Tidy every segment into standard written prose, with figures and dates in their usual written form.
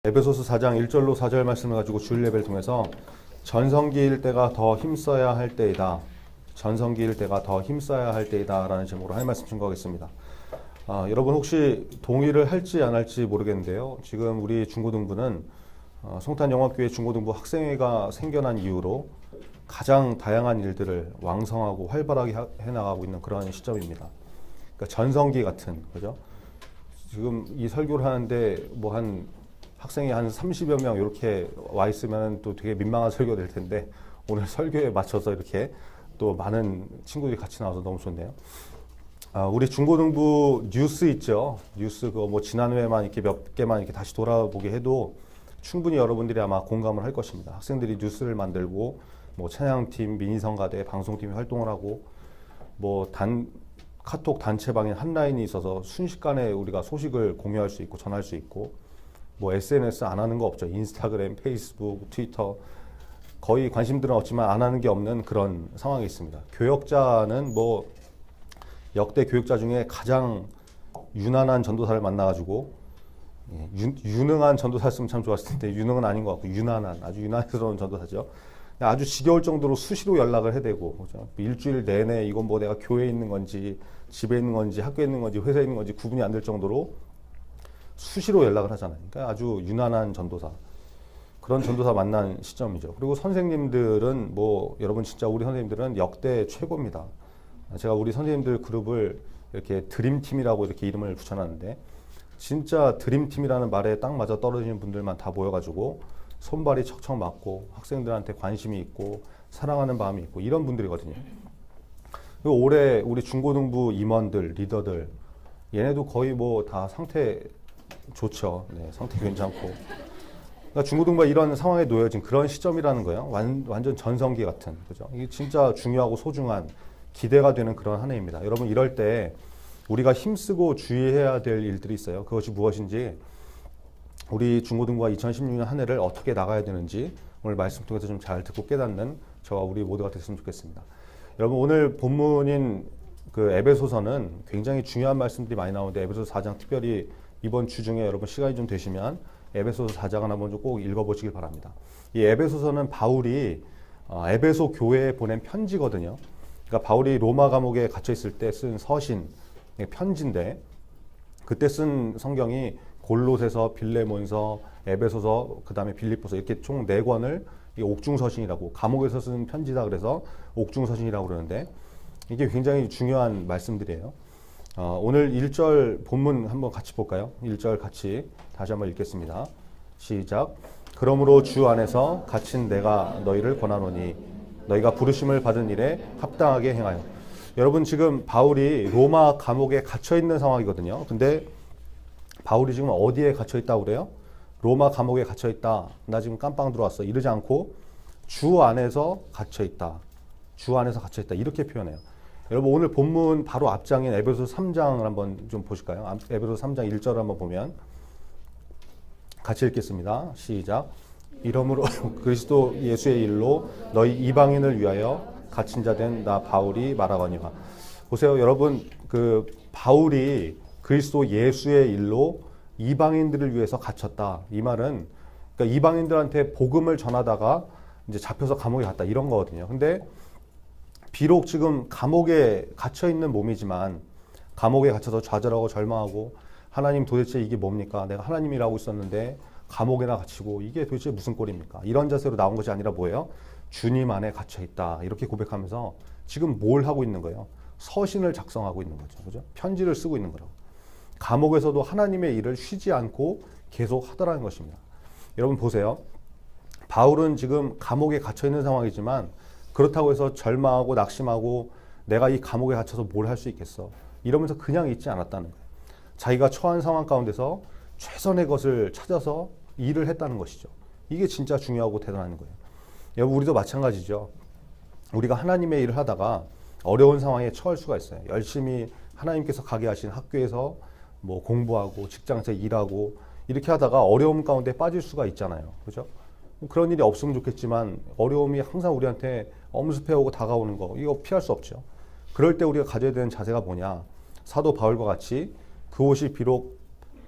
에베소서 4장 1절로 4절 말씀을 가지고 주일 예배를 통해서 전성기일 때가 더 힘써야 할 때이다. 전성기일 때가 더 힘써야 할 때이다 라는 제목으로 하나님 말씀 증거하겠습니다. 여러분 혹시 동의를 할지 안 할지 모르겠는데요. 지금 우리 중고등부는 송탄영화교회 중고등부 학생회가 생겨난 이후로 가장 다양한 일들을 왕성하고 활발하게 해나가고 있는 그런 시점입니다. 그러니까 전성기 같은, 그죠? 지금 이 설교를 하는데 뭐 학생이 한 30여 명 이렇게 와 있으면 또 되게 민망한 설교가 될 텐데 오늘 설교에 맞춰서 이렇게 또 많은 친구들이 같이 나와서 너무 좋네요. 우리 중고등부 뉴스 있죠? 뉴스 그거 뭐 지난해에만 이렇게 몇 개만 이렇게 다시 돌아보게 해도 충분히 여러분들이 아마 공감을 할 것입니다. 학생들이 뉴스를 만들고 뭐 찬양팀, 미니성가대, 방송팀이 활동을 하고 뭐 카톡 단체방인 한라인이 있어서 순식간에 우리가 소식을 공유할 수 있고 전할 수 있고 뭐 SNS 안 하는 거 없죠. 인스타그램, 페이스북, 트위터 거의 관심들은 없지만 안 하는 게 없는 그런 상황이 있습니다. 교역자는 뭐 역대 교역자 중에 가장 유난한 전도사를 만나가지고 유능한 전도사였으면 참 좋았을 텐데 유능은 아닌 것 같고 유난한 아주 유난스러운 전도사죠. 아주 지겨울 정도로 수시로 연락을 해대고 그렇죠? 일주일 내내 이건 뭐 내가 교회에 있는 건지 집에 있는 건지 학교에 있는 건지 회사에 있는 건지 구분이 안 될 정도로 수시로 연락을 하잖아요. 그러니까 아주 유난한 전도사. 그런 전도사 만난 시점이죠. 그리고 선생님들은 뭐 여러분 진짜 우리 선생님들은 역대 최고입니다. 제가 우리 선생님들 그룹을 이렇게 드림팀이라고 이렇게 이름을 붙여놨는데 진짜 드림팀이라는 말에 딱 맞아 떨어지는 분들만 다 모여가지고 손발이 척척 맞고 학생들한테 관심이 있고 사랑하는 마음이 있고 이런 분들이거든요. 그리고 올해 우리 중고등부 임원들, 리더들 얘네도 거의 뭐 다 상태 좋죠. 네, 상태 괜찮고. 그러니까 중고등부가 이런 상황에 놓여진 그런 시점이라는 거예요. 완전 전성기 같은, 그죠? 이게 진짜 중요하고 소중한 기대가 되는 그런 한 해입니다. 여러분 이럴 때 우리가 힘쓰고 주의해야 될 일들이 있어요. 그것이 무엇인지 우리 중고등부가 2016년 한 해를 어떻게 나가야 되는지 오늘 말씀 통해서 좀 잘 듣고 깨닫는 저와 우리 모두가 됐으면 좋겠습니다. 여러분 오늘 본문인 그 에베소서는 굉장히 중요한 말씀들이 많이 나오는데 에베소서 4장 특별히 이번 주 중에 여러분 시간이 좀 되시면 에베소서 4장을 한번 좀 꼭 읽어보시길 바랍니다. 이 에베소서는 바울이 에베소 교회에 보낸 편지거든요. 그러니까 바울이 로마 감옥에 갇혀 있을 때 쓴 서신, 편지인데 그때 쓴 성경이 골로새서, 빌레몬서, 에베소서, 그 다음에 빌립보서 이렇게 총 4권을 옥중서신이라고 감옥에서 쓴 편지다 그래서 옥중서신이라고 그러는데 이게 굉장히 중요한 말씀들이에요. 오늘 1절 본문 한번 같이 볼까요? 1절 같이 다시 한번 읽겠습니다. 시작. 그러므로 주 안에서 갇힌 내가 너희를 권하노니 너희가 부르심을 받은 일에 합당하게 행하여. 여러분 지금 바울이 로마 감옥에 갇혀 있는 상황이거든요. 근데 바울이 지금 어디에 갇혀 있다고 그래요? 로마 감옥에 갇혀 있다. 나 지금 깜빵 들어왔어. 이러지 않고 주 안에서 갇혀 있다. 주 안에서 갇혀 있다. 이렇게 표현해요. 여러분 오늘 본문 바로 앞장인 에베소서 3장을 한번 좀 보실까요? 에베소서 3장 1절을 한번 보면 같이 읽겠습니다. 시작. 이러므로 그리스도 예수의 일로 너희 이방인을 위하여 갇힌 자 된 나 바울이 말하거니와. 보세요. 여러분 그 바울이 그리스도 예수의 일로 이방인들을 위해서 갇혔다. 이 말은 그러니까 이방인들한테 복음을 전하다가 이제 잡혀서 감옥에 갔다 이런 거거든요. 근데 비록 지금 감옥에 갇혀 있는 몸이지만 감옥에 갇혀서 좌절하고 절망하고 하나님 도대체 이게 뭡니까? 내가 하나님이라고 있었는데 감옥에나 갇히고 이게 도대체 무슨 꼴입니까? 이런 자세로 나온 것이 아니라 뭐예요? 주님 안에 갇혀 있다. 이렇게 고백하면서 지금 뭘 하고 있는 거예요? 서신을 작성하고 있는 거죠. 그죠? 편지를 쓰고 있는 거라고. 감옥에서도 하나님의 일을 쉬지 않고 계속 하더라는 것입니다. 여러분 보세요. 바울은 지금 감옥에 갇혀 있는 상황이지만 그렇다고 해서 절망하고 낙심하고 내가 이 감옥에 갇혀서 뭘 할 수 있겠어. 이러면서 그냥 있지 않았다는 거예요. 자기가 처한 상황 가운데서 최선의 것을 찾아서 일을 했다는 것이죠. 이게 진짜 중요하고 대단한 거예요. 여러분 우리도 마찬가지죠. 우리가 하나님의 일을 하다가 어려운 상황에 처할 수가 있어요. 열심히 하나님께서 가게 하신 학교에서 뭐 공부하고 직장에서 일하고 이렇게 하다가 어려움 가운데 빠질 수가 있잖아요. 그죠? 그런 일이 없으면 좋겠지만 어려움이 항상 우리한테 엄습해오고 다가오는 거 이거 피할 수 없죠. 그럴 때 우리가 가져야 되는 자세가 뭐냐. 사도 바울과 같이 그곳이 비록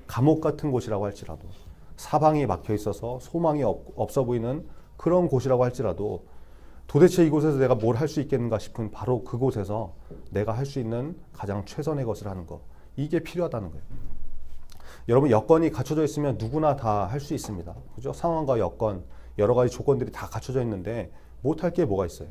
감옥 같은 곳이라고 할지라도 사방이 막혀 있어서 소망이 없어 보이는 그런 곳이라고 할지라도 도대체 이곳에서 내가 뭘 할 수 있겠는가 싶은 바로 그곳에서 내가 할 수 있는 가장 최선의 것을 하는 것, 이게 필요하다는 거예요. 여러분, 여건이 갖춰져 있으면 누구나 다 할 수 있습니다. 그죠? 상황과 여건, 여러 가지 조건들이 다 갖춰져 있는데 못할 게 뭐가 있어요?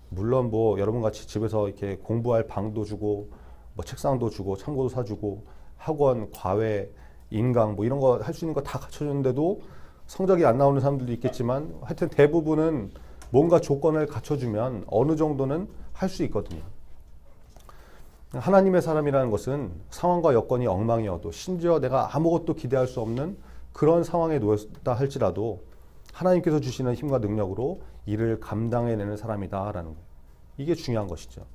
물론 뭐 여러분 같이 집에서 이렇게 공부할 방도 주고 뭐 책상도 주고 참고도 사주고 학원, 과외, 인강 뭐 이런 거 할 수 있는 거 다 갖춰줬는데도 성적이 안 나오는 사람들도 있겠지만 하여튼 대부분은 뭔가 조건을 갖춰주면 어느 정도는 할 수 있거든요. 하나님의 사람이라는 것은 상황과 여건이 엉망이어도 심지어 내가 아무것도 기대할 수 없는 그런 상황에 놓였다 할지라도 하나님께서 주시는 힘과 능력으로 이를 감당해내는 사람이다라는 거예요. 이게 중요한 것이죠.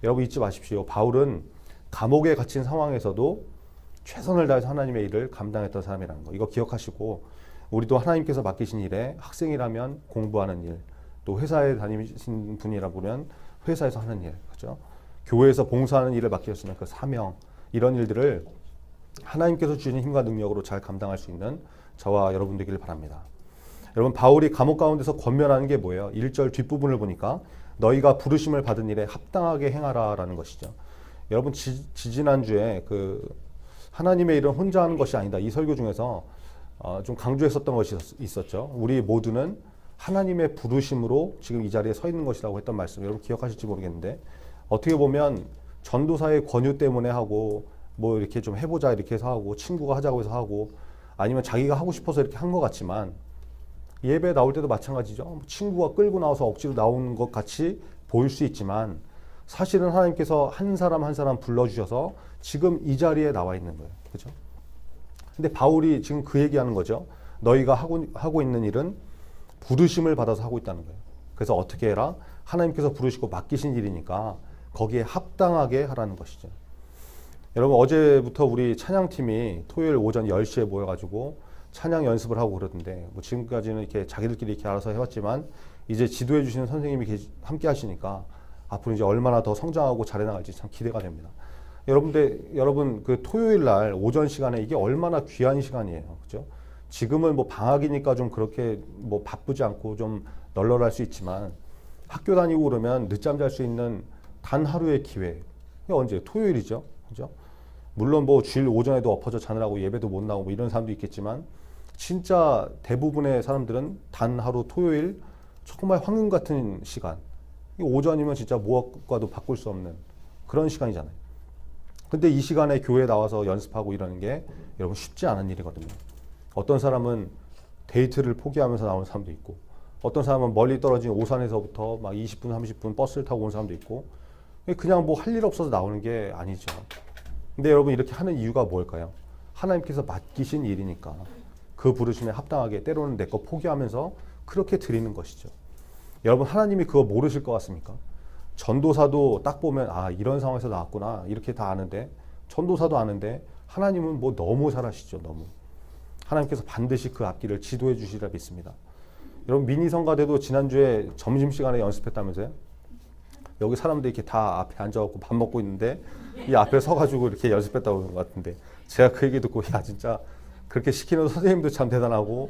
여러분 잊지 마십시오. 바울은 감옥에 갇힌 상황에서도 최선을 다해서 하나님의 일을 감당했던 사람이라는 거. 이거 기억하시고 우리도 하나님께서 맡기신 일에 학생이라면 공부하는 일, 또 회사에 다니신 분이라 보면 회사에서 하는 일, 그죠? 교회에서 봉사하는 일을 맡기셨으면 그 사명, 이런 일들을 하나님께서 주시는 힘과 능력으로 잘 감당할 수 있는 저와 여러분 되기를 바랍니다. 여러분, 바울이 감옥 가운데서 권면하는 게 뭐예요? 1절 뒷부분을 보니까 너희가 부르심을 받은 일에 합당하게 행하라라는 것이죠. 여러분, 지지난주에 그 하나님의 일은 혼자 하는 것이 아니다, 이 설교 중에서 좀 강조했었던 것이 있었죠. 우리 모두는 하나님의 부르심으로 지금 이 자리에 서 있는 것이라고 했던 말씀, 여러분 기억하실지 모르겠는데, 어떻게 보면 전도사의 권유 때문에 하고 뭐 이렇게 좀 해보자 이렇게 해서 하고 친구가 하자고 해서 하고 아니면 자기가 하고 싶어서 이렇게 한 것 같지만, 예배 나올 때도 마찬가지죠. 친구가 끌고 나와서 억지로 나오는 것 같이 보일 수 있지만 사실은 하나님께서 한 사람 한 사람 불러주셔서 지금 이 자리에 나와 있는 거예요. 그죠? 근데 바울이 지금 그 얘기하는 거죠. 너희가 하고 있는 일은 부르심을 받아서 하고 있다는 거예요. 그래서 어떻게 해라? 하나님께서 부르시고 맡기신 일이니까 거기에 합당하게 하라는 것이죠. 여러분, 어제부터 우리 찬양팀이 토요일 오전 10시에 모여가지고 찬양 연습을 하고 그러던데, 뭐 지금까지는 이렇게 자기들끼리 이렇게 알아서 해왔지만 이제 지도해 주시는 선생님이 함께 하시니까 앞으로 이제 얼마나 더 성장하고 잘해 나갈지 참 기대가 됩니다. 여러분 그 토요일 날 오전 시간에 이게 얼마나 귀한 시간이에요. 그죠? 지금은 뭐 방학이니까 좀 그렇게 뭐 바쁘지 않고 좀 널널할 수 있지만 학교 다니고 그러면 늦잠 잘 수 있는 단 하루의 기회. 이게 언제? 토요일이죠. 그죠? 물론 뭐 주일 오전에도 엎어져 자느라고 예배도 못 나오고 이런 사람도 있겠지만 진짜 대부분의 사람들은 단 하루 토요일 정말 황금 같은 시간. 오전이면 진짜 무엇과도 바꿀 수 없는 그런 시간이잖아요. 근데 이 시간에 교회에 나와서 연습하고 이러는 게 여러분 쉽지 않은 일이거든요. 어떤 사람은 데이트를 포기하면서 나오는 사람도 있고, 어떤 사람은 멀리 떨어진 오산에서부터 막 20분, 30분 버스를 타고 온 사람도 있고, 그냥 뭐 할 일 없어서 나오는 게 아니죠. 근데 여러분 이렇게 하는 이유가 뭘까요? 하나님께서 맡기신 일이니까 그 부르심에 합당하게 때로는 내 거 포기하면서 그렇게 드리는 것이죠. 여러분, 하나님이 그거 모르실 것 같습니까? 전도사도 딱 보면 아, 이런 상황에서 나왔구나 이렇게 다 아는데, 전도사도 아는데 하나님은 뭐 너무 잘하시죠. 너무. 하나님께서 반드시 그 앞길을 지도해 주시리라 믿습니다. 여러분, 미니 성가대도 지난주에 점심시간에 연습했다면서요? 여기 사람들이 이렇게 다 앞에 앉아갖고 밥 먹고 있는데 이 앞에 서가지고 이렇게 연습했다고 그런 것 같은데, 제가 그 얘기 듣고 야, 진짜 그렇게 시키는 선생님도 참 대단하고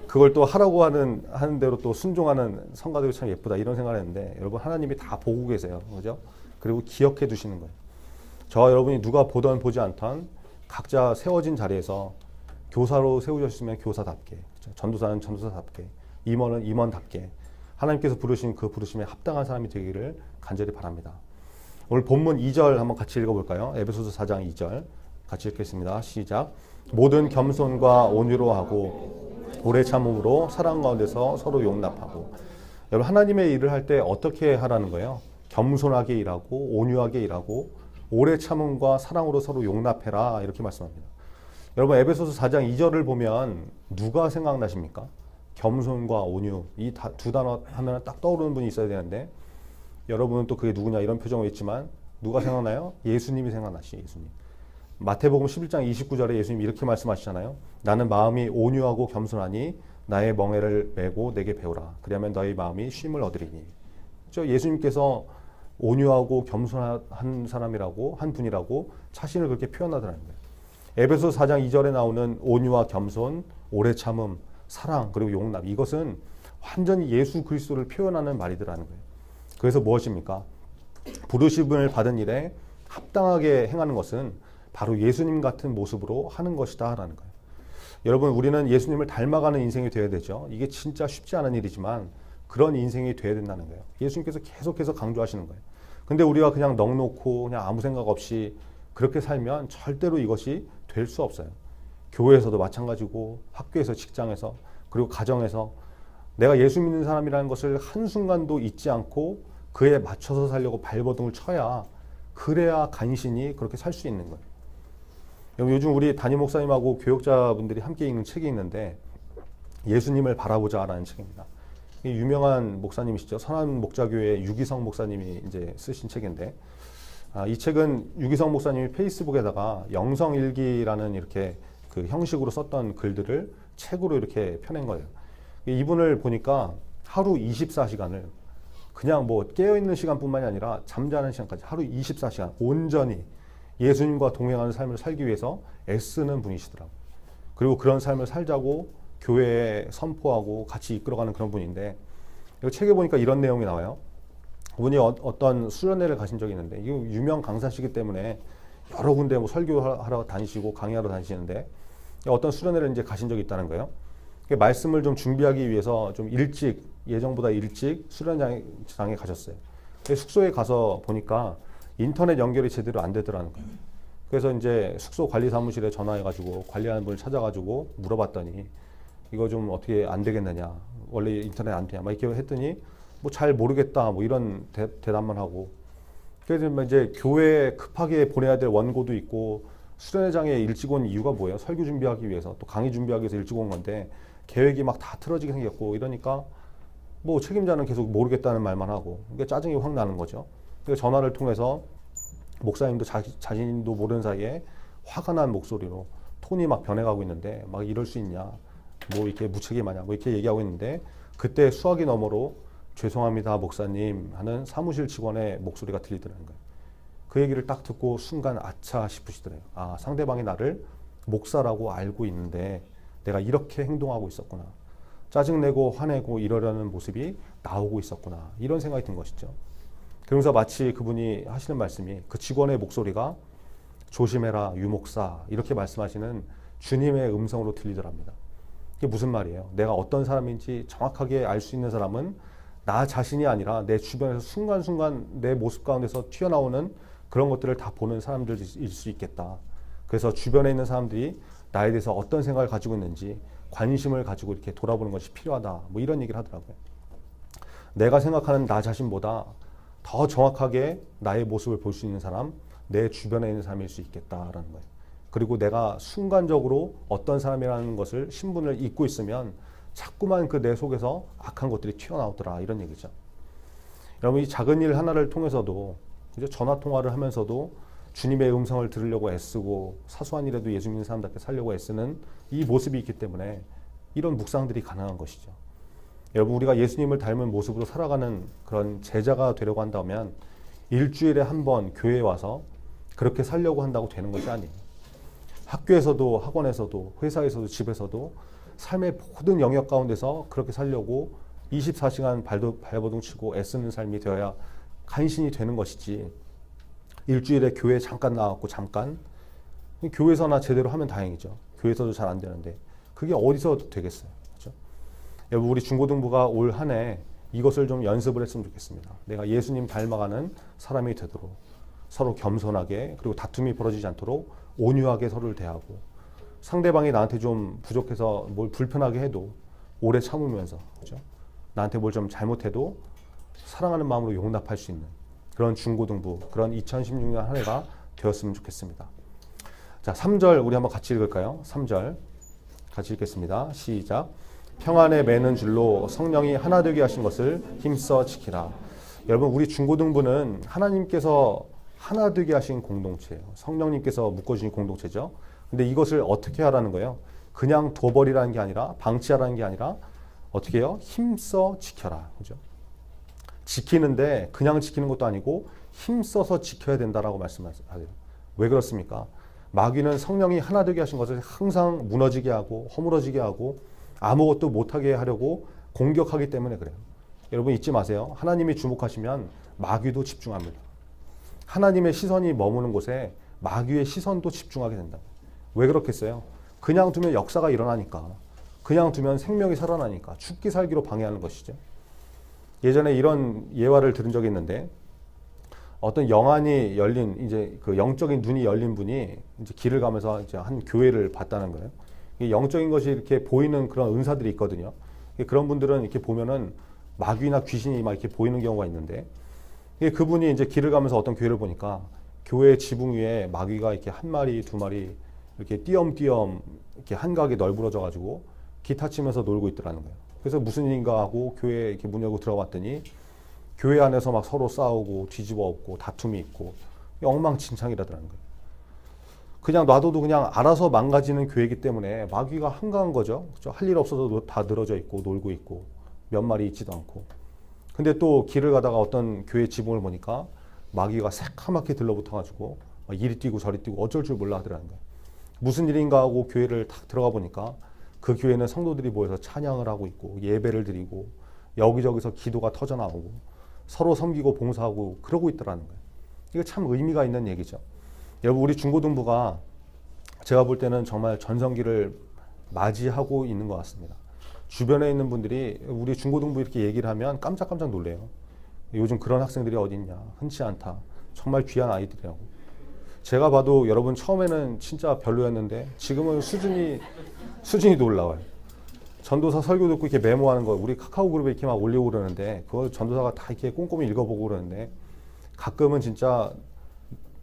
그걸 또 하라고 하는 대로 또 순종하는 성가대도 참 예쁘다 이런 생각을 했는데, 여러분 하나님이 다 보고 계세요. 그죠? 그리고 기억해 두시는 거예요. 저와 여러분이 누가 보던 보지 않던 각자 세워진 자리에서 교사로 세우셨으면 교사답게, 그렇죠? 전도사는 전도사답게, 임원은 임원답게 하나님께서 부르신 그 부르심에 합당한 사람이 되기를 간절히 바랍니다. 오늘 본문 2절 한번 같이 읽어볼까요? 에베소서 4장 2절 같이 읽겠습니다. 시작. 모든 겸손과 온유로 하고 오래 참음으로 사랑 가운데서 서로 용납하고. 여러분, 하나님의 일을 할 때 어떻게 하라는 거예요? 겸손하게 일하고 온유하게 일하고 오래 참음과 사랑으로 서로 용납해라 이렇게 말씀합니다. 여러분, 에베소서 4장 2절을 보면 누가 생각나십니까? 겸손과 온유, 이 두 단어 하면 딱 떠오르는 분이 있어야 되는데, 여러분은 또 그게 누구냐 이런 표정을 했지만 누가 생각나요? 예수님이 생각나시. 예수님. 마태복음 11장 29절에 예수님이 이렇게 말씀하시잖아요. 나는 마음이 온유하고 겸손하니 나의 멍에를 메고 내게 배우라. 그러면 너희 마음이 쉼을 얻으리니. 예수님께서 온유하고 겸손한 사람이라고, 한 분이라고 자신을 그렇게 표현하더라는 거예요. 에베소 4장 2절에 나오는 온유와 겸손, 오래 참음, 사랑, 그리고 용납, 이것은 완전히 예수 그리스도를 표현하는 말이더라는 거예요. 그래서 무엇입니까? 부르심을 받은 일에 합당하게 행하는 것은 바로 예수님 같은 모습으로 하는 것이다 라는 거예요. 여러분, 우리는 예수님을 닮아가는 인생이 되어야 되죠. 이게 진짜 쉽지 않은 일이지만 그런 인생이 되어야 된다는 거예요. 예수님께서 계속해서 강조하시는 거예요. 근데 우리가 그냥 넋놓고 그냥 아무 생각 없이 그렇게 살면 절대로 이것이 될 수 없어요. 교회에서도 마찬가지고, 학교에서, 직장에서, 그리고 가정에서 내가 예수 믿는 사람이라는 것을 한순간도 잊지 않고 그에 맞춰서 살려고 발버둥을 쳐야, 그래야 간신히 그렇게 살 수 있는 거예요. 요즘 우리 담임 목사님하고 교역자분들이 함께 읽는 책이 있는데, 예수님을 바라보자라는 책입니다. 유명한 목사님이시죠. 선한 목자교회 유기성 목사님이 이제 쓰신 책인데, 이 책은 유기성 목사님이 페이스북에다가 영성일기라는 이렇게 그 형식으로 썼던 글들을 책으로 이렇게 펴낸 거예요. 이분을 보니까 하루 24시간을 그냥 뭐 깨어있는 시간뿐만이 아니라 잠자는 시간까지 하루 24시간 온전히 예수님과 동행하는 삶을 살기 위해서 애쓰는 분이시더라고요. 그리고 그런 삶을 살자고 교회에 선포하고 같이 이끌어가는 그런 분인데, 이 책에 보니까 이런 내용이 나와요. 그분이 어떤 수련회를 가신 적이 있는데, 이거 유명 강사시기 때문에 여러 군데 뭐 설교하러 다니시고 강의하러 다니시는데, 어떤 수련회를 이제 가신 적이 있다는 거예요. 말씀을 좀 준비하기 위해서 좀 일찍, 예정보다 일찍 수련장에 가셨어요. 숙소에 가서 보니까 인터넷 연결이 제대로 안 되더라는 거예요. 그래서 이제 숙소 관리 사무실에 전화해가지고 관리하는 분을 찾아가지고 물어봤더니, 이거 좀 어떻게 안 되겠느냐, 원래 인터넷 안 되냐, 막 이렇게 했더니 뭐 잘 모르겠다, 뭐 이런 대답만 하고. 그래서 이제 교회에 급하게 보내야 될 원고도 있고, 수련회장에 일찍 온 이유가 뭐예요? 설교 준비하기 위해서, 또 강의 준비하기 위해서 일찍 온 건데 계획이 막 다 틀어지게 생겼고 이러니까 뭐 책임자는 계속 모르겠다는 말만 하고, 그러니까 짜증이 확 나는 거죠. 그래서 전화를 통해서 목사님도 자신도 모르는 사이에 화가 난 목소리로 톤이 막 변해가고 있는데, 막 이럴 수 있냐, 뭐 이렇게 무책임하냐, 뭐 이렇게 얘기하고 있는데, 그때 수화기 너머로 죄송합니다 목사님 하는 사무실 직원의 목소리가 들리더라는 거예요. 그 얘기를 딱 듣고 순간 아차 싶으시더래요. 아, 상대방이 나를 목사라고 알고 있는데 내가 이렇게 행동하고 있었구나, 짜증내고 화내고 이러려는 모습이 나오고 있었구나, 이런 생각이 든 것이죠. 그러면서 마치 그분이 하시는 말씀이, 그 직원의 목소리가 조심해라 유목사 이렇게 말씀하시는 주님의 음성으로 들리더랍니다. 이게 무슨 말이에요? 내가 어떤 사람인지 정확하게 알 수 있는 사람은 나 자신이 아니라 내 주변에서 순간순간 내 모습 가운데서 튀어나오는 그런 것들을 다 보는 사람들일 수 있겠다. 그래서 주변에 있는 사람들이 나에 대해서 어떤 생각을 가지고 있는지 관심을 가지고 이렇게 돌아보는 것이 필요하다, 뭐 이런 얘기를 하더라고요. 내가 생각하는 나 자신보다 더 정확하게 나의 모습을 볼 수 있는 사람, 내 주변에 있는 사람일 수 있겠다라는 거예요. 그리고 내가 순간적으로 어떤 사람이라는 것을, 신분을 잊고 있으면 자꾸만 그 내 속에서 악한 것들이 튀어나오더라, 이런 얘기죠. 여러분, 이 작은 일 하나를 통해서도, 이제 전화 통화를 하면서도 주님의 음성을 들으려고 애쓰고, 사소한 일에도 예수 믿는 사람답게 살려고 애쓰는 이 모습이 있기 때문에 이런 묵상들이 가능한 것이죠. 여러분, 우리가 예수님을 닮은 모습으로 살아가는 그런 제자가 되려고 한다면 일주일에 한 번 교회에 와서 그렇게 살려고 한다고 되는 것이 아니에요. 학교에서도, 학원에서도, 회사에서도, 집에서도 삶의 모든 영역 가운데서 그렇게 살려고 24시간 발버둥 치고 애쓰는 삶이 되어야 간신히 되는 것이지, 일주일에 교회 잠깐 나왔고 잠깐, 교회에서나 제대로 하면 다행이죠. 교회에서도 잘 안 되는데 그게 어디서 되겠어요. 그렇죠? 여러분, 우리 중고등부가 올 한 해 이것을 좀 연습을 했으면 좋겠습니다. 내가 예수님 닮아가는 사람이 되도록 서로 겸손하게, 그리고 다툼이 벌어지지 않도록 온유하게 서로를 대하고, 상대방이 나한테 좀 부족해서 뭘 불편하게 해도 오래 참으면서, 그렇죠? 나한테 뭘 좀 잘못해도 사랑하는 마음으로 용납할 수 있는 그런 중고등부, 그런 2016년 한 해가 되었으면 좋겠습니다. 자, 3절 우리 한번 같이 읽을까요? 3절 같이 읽겠습니다. 시작. 평안에 매는 줄로 성령이 하나 되게 하신 것을 힘써 지키라. 여러분, 우리 중고등부는 하나님께서 하나 되게 하신 공동체예요. 성령님께서 묶어주신 공동체죠. 근데 이것을 어떻게 하라는 거예요? 그냥 둬버리라는 게 아니라, 방치하라는 게 아니라 어떻게 해요? 힘써 지켜라. 그죠? 지키는데 그냥 지키는 것도 아니고 힘써서 지켜야 된다라고 말씀하세요. 왜 그렇습니까? 마귀는 성령이 하나 되게 하신 것을 항상 무너지게 하고 허물어지게 하고 아무것도 못하게 하려고 공격하기 때문에 그래요. 여러분 잊지 마세요. 하나님이 주목하시면 마귀도 집중합니다. 하나님의 시선이 머무는 곳에 마귀의 시선도 집중하게 된다. 왜 그렇겠어요? 그냥 두면 역사가 일어나니까. 그냥 두면 생명이 살아나니까. 죽기 살기로 방해하는 것이죠. 예전에 이런 예화를 들은 적이 있는데 어떤 영안이 열린 이제 그 영적인 눈이 열린 분이 이제 길을 가면서 이제 한 교회를 봤다는 거예요. 영적인 것이 이렇게 보이는 그런 은사들이 있거든요. 그런 분들은 이렇게 보면은 마귀나 귀신이 막 이렇게 보이는 경우가 있는데 그분이 이제 길을 가면서 어떤 교회를 보니까 교회 지붕 위에 마귀가 이렇게 한 마리, 두 마리 이렇게 띄엄띄엄 이렇게 한가하게 널브러져 가지고 기타 치면서 놀고 있더라는 거예요. 그래서 무슨 일인가 하고 교회에 이렇게 문 열고 들어갔더니 교회 안에서 막 서로 싸우고 뒤집어 엎고 다툼이 있고 엉망진창이라더라는 거예요. 그냥 놔둬도 그냥 알아서 망가지는 교회이기 때문에 마귀가 한가한 거죠. 할 일 없어서 다 늘어져 있고 놀고 있고 몇 마리 있지도 않고. 근데 또 길을 가다가 어떤 교회 지붕을 보니까 마귀가 새카맣게 들러붙어가지고 이리 뛰고 저리 뛰고 어쩔 줄 몰라 하더라는 거예요. 무슨 일인가 하고 교회를 딱 들어가 보니까 그 교회는 성도들이 모여서 찬양을 하고 있고 예배를 드리고 여기저기서 기도가 터져나오고 서로 섬기고 봉사하고 그러고 있더라는 거예요. 이거 참 의미가 있는 얘기죠. 여러분 우리 중고등부가 제가 볼 때는 정말 전성기를 맞이하고 있는 것 같습니다. 주변에 있는 분들이 우리 중고등부 이렇게 얘기를 하면 깜짝깜짝 놀래요. 요즘 그런 학생들이 어디 있냐. 흔치 않다. 정말 귀한 아이들이라고. 제가 봐도 여러분 처음에는 진짜 별로였는데 지금은 수준이 놀라워요. 전도사 설교 듣고 이렇게 메모하는 거 우리 카카오 그룹에 이렇게 막 올리고 그러는데 그걸 전도사가 다 이렇게 꼼꼼히 읽어보고 그러는데 가끔은 진짜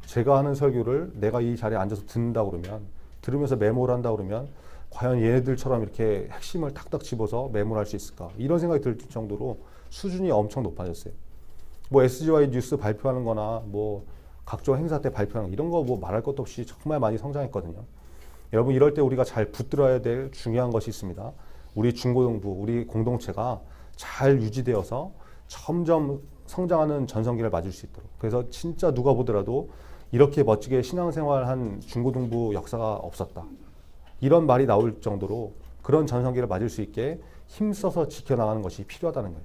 제가 하는 설교를 내가 이 자리에 앉아서 듣는다 그러면 들으면서 메모를 한다 그러면 과연 얘네들처럼 이렇게 핵심을 탁탁 집어서 메모를 할 수 있을까 이런 생각이 들 정도로 수준이 엄청 높아졌어요. 뭐 SGY 뉴스 발표하는 거나 뭐 각종 행사 때 발표하는 거 이런 거 뭐 말할 것도 없이 정말 많이 성장했거든요. 여러분 이럴 때 우리가 잘 붙들어야 될 중요한 것이 있습니다. 우리 중고등부, 우리 공동체가 잘 유지되어서 점점 성장하는 전성기를 맞을 수 있도록. 그래서 진짜 누가 보더라도 이렇게 멋지게 신앙생활한 중고등부 역사가 없었다. 이런 말이 나올 정도로 그런 전성기를 맞을 수 있게 힘써서 지켜나가는 것이 필요하다는 거예요.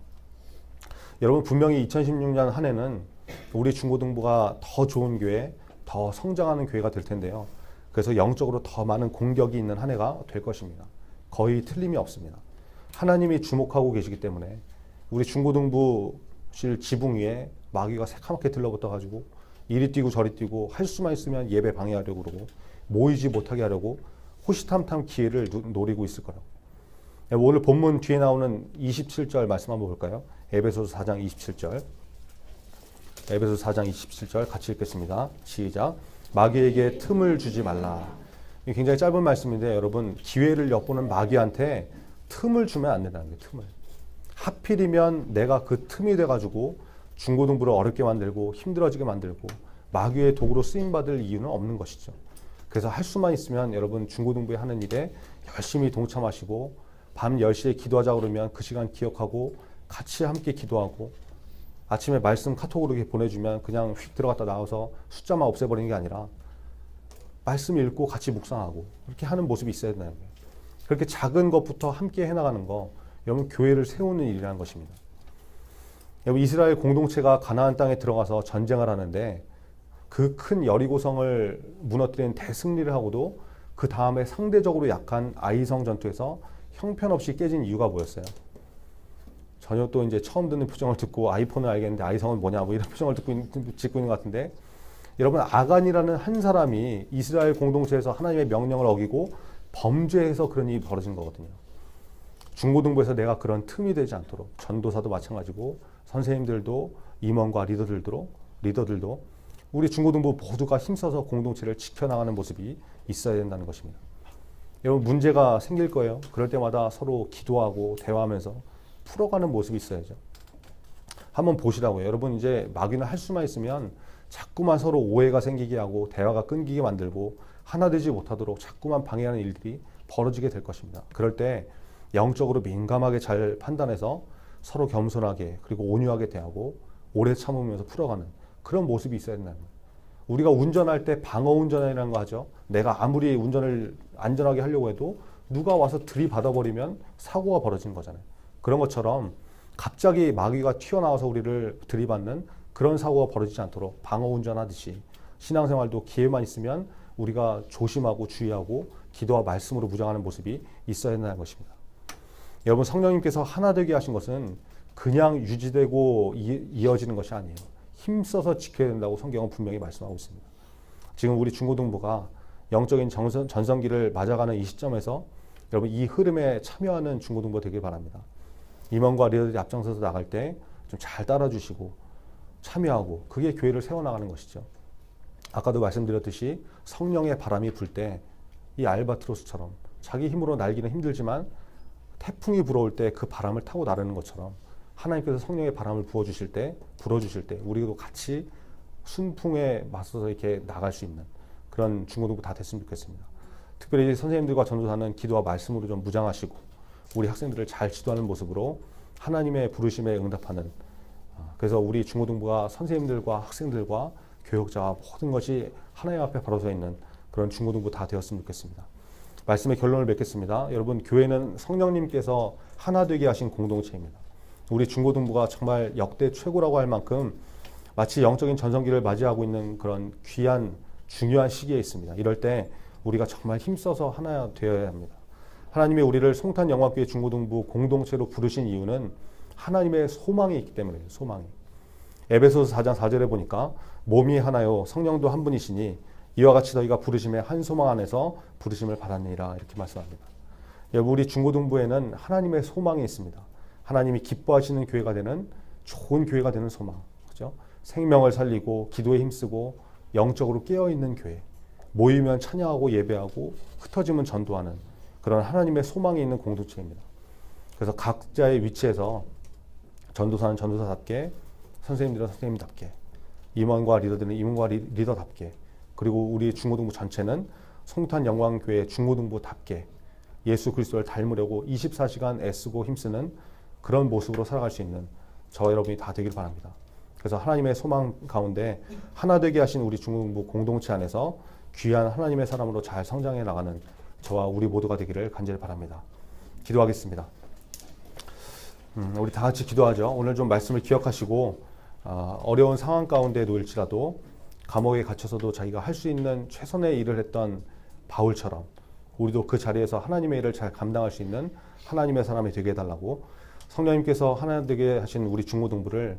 여러분 분명히 2016년 한 해는 우리 중고등부가 더 좋은 교회, 더 성장하는 교회가 될 텐데요. 그래서 영적으로 더 많은 공격이 있는 한 해가 될 것입니다. 거의 틀림이 없습니다. 하나님이 주목하고 계시기 때문에 우리 중고등부실 지붕 위에 마귀가 새카맣게 들러붙어가지고 이리 뛰고 저리 뛰고 할 수만 있으면 예배 방해하려고 그러고 모이지 못하게 하려고 호시탐탐 기회를 노리고 있을 거라고. 오늘 본문 뒤에 나오는 27절 말씀 한번 볼까요? 에베소서 4장 27절. 에베소서 4장 27절 같이 읽겠습니다. 시작. 마귀에게 틈을 주지 말라. 굉장히 짧은 말씀인데 여러분 기회를 엿보는 마귀한테 틈을 주면 안 된다는 거예요. 틈을. 하필이면 내가 그 틈이 돼가지고 중고등부를 어렵게 만들고 힘들어지게 만들고 마귀의 도구로 쓰임받을 이유는 없는 것이죠. 그래서 할 수만 있으면 여러분 중고등부에 하는 일에 열심히 동참하시고 밤 10시에 기도하자 그러면 그 시간 기억하고 같이 함께 기도하고 아침에 말씀 카톡으로 이렇게 보내주면 그냥 휙 들어갔다 나와서 숫자만 없애버리는 게 아니라 말씀 읽고 같이 묵상하고 그렇게 하는 모습이 있어야 된다는 거예요. 그렇게 작은 것부터 함께 해나가는 거 여러분 교회를 세우는 일이라는 것입니다. 여러분 이스라엘 공동체가 가나안 땅에 들어가서 전쟁을 하는데 그 큰 여리고성을 무너뜨리는 대승리를 하고도 그 다음에 상대적으로 약한 아이성 전투에서 형편없이 깨진 이유가 뭐였어요? 전혀 또 이제 처음 듣는 표정을 듣고 아이폰을 알겠는데 아이성은 뭐냐 뭐 이런 표정을 짓고 있는 것 같은데 여러분 아간이라는 한 사람이 이스라엘 공동체에서 하나님의 명령을 어기고 범죄해서 그런 일이 벌어진 거거든요. 중고등부에서 내가 그런 틈이 되지 않도록 전도사도 마찬가지고 선생님들도 임원과 리더들도 우리 중고등부 모두가 힘써서 공동체를 지켜나가는 모습이 있어야 된다는 것입니다. 여러분 문제가 생길 거예요. 그럴 때마다 서로 기도하고 대화하면서 풀어가는 모습이 있어야죠. 한번 보시라고요. 여러분 이제 마귀는 할 수만 있으면 자꾸만 서로 오해가 생기게 하고 대화가 끊기게 만들고 하나 되지 못하도록 자꾸만 방해하는 일들이 벌어지게 될 것입니다. 그럴 때 영적으로 민감하게 잘 판단해서 서로 겸손하게 그리고 온유하게 대하고 오래 참으면서 풀어가는 그런 모습이 있어야 된다는 거예요. 우리가 운전할 때 방어 운전이라는 거 하죠. 내가 아무리 운전을 안전하게 하려고 해도 누가 와서 들이받아 버리면 사고가 벌어지는 거잖아요. 그런 것처럼 갑자기 마귀가 튀어나와서 우리를 들이받는 그런 사고가 벌어지지 않도록 방어 운전하듯이 신앙생활도 기회만 있으면 우리가 조심하고 주의하고 기도와 말씀으로 무장하는 모습이 있어야 한다는 것입니다. 여러분, 성령님께서 하나 되게 하신 것은 그냥 유지되고 이어지는 것이 아니에요. 힘써서 지켜야 된다고 성경은 분명히 말씀하고 있습니다. 지금 우리 중고등부가 영적인 전성기를 맞아가는 이 시점에서 여러분, 이 흐름에 참여하는 중고등부 되길 바랍니다. 임원과 리더들이 앞장서서 나갈 때 좀 잘 따라주시고 참여하고, 그게 교회를 세워나가는 것이죠. 아까도 말씀드렸듯이 성령의 바람이 불 때 이 알바트로스처럼 자기 힘으로 날기는 힘들지만 태풍이 불어올 때 그 바람을 타고 나르는 것처럼 하나님께서 성령의 바람을 불어주실 때 우리도 같이 순풍에 맞서서 이렇게 나갈 수 있는 그런 중고등부 다 됐으면 좋겠습니다. 특별히 선생님들과 전도사는 기도와 말씀으로 좀 무장하시고 우리 학생들을 잘 지도하는 모습으로 하나님의 부르심에 응답하는, 그래서 우리 중고등부가 선생님들과 학생들과 교역자와 모든 것이 하나님 앞에 바로 서 있는 그런 중고등부 다 되었으면 좋겠습니다. 말씀의 결론을 맺겠습니다. 여러분, 교회는 성령님께서 하나 되게 하신 공동체입니다. 우리 중고등부가 정말 역대 최고라고 할 만큼 마치 영적인 전성기를 맞이하고 있는 그런 귀한 중요한 시기에 있습니다. 이럴 때 우리가 정말 힘써서 하나 되어야 합니다. 하나님이 우리를 송탄 영화교회 중고등부 공동체로 부르신 이유는 하나님의 소망이 있기 때문이에요. 소망이. 에베소서 4장 4절에 보니까 몸이 하나요 성령도 한 분이시니 이와 같이 너희가 부르심의 한 소망 안에서 부르심을 받았느니라, 이렇게 말씀합니다. 여러분, 우리 중고등부에는 하나님의 소망이 있습니다. 하나님이 기뻐하시는 교회가 되는, 좋은 교회가 되는 소망, 그죠? 생명을 살리고 기도에 힘쓰고 영적으로 깨어있는 교회, 모이면 찬양하고 예배하고 흩어지면 전도하는 그런 하나님의 소망이 있는 공동체입니다. 그래서 각자의 위치에서 전도사는 전도사답게, 선생님들은 선생님답게, 임원과 리더들은 임원과 리더답게, 그리고 우리 중고등부 전체는 송탄 영광교회 중고등부답게 예수 그리스도를 닮으려고 24시간 애쓰고 힘쓰는 그런 모습으로 살아갈 수 있는 저와 여러분이 다 되길 바랍니다. 그래서 하나님의 소망 가운데 하나 되게 하신 우리 중고등부 공동체 안에서 귀한 하나님의 사람으로 잘 성장해 나가는 저와 우리 모두가 되기를 간절히 바랍니다. 기도하겠습니다. 우리 다 같이 기도하죠. 오늘 좀 말씀을 기억하시고 어려운 상황 가운데 놓일지라도 감옥에 갇혀서도 자기가 할 수 있는 최선의 일을 했던 바울처럼 우리도 그 자리에서 하나님의 일을 잘 감당할 수 있는 하나님의 사람이 되게 해달라고, 성령님께서 하나 되게 하신 우리 중고등부를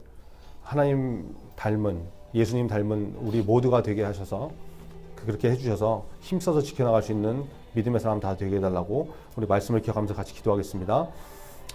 하나님 닮은, 예수님 닮은 우리 모두가 되게 하셔서, 그렇게 해주셔서 힘써서 지켜나갈 수 있는 믿음의 사람 다 되게 해달라고 우리 말씀을 기억하면서 같이 기도하겠습니다.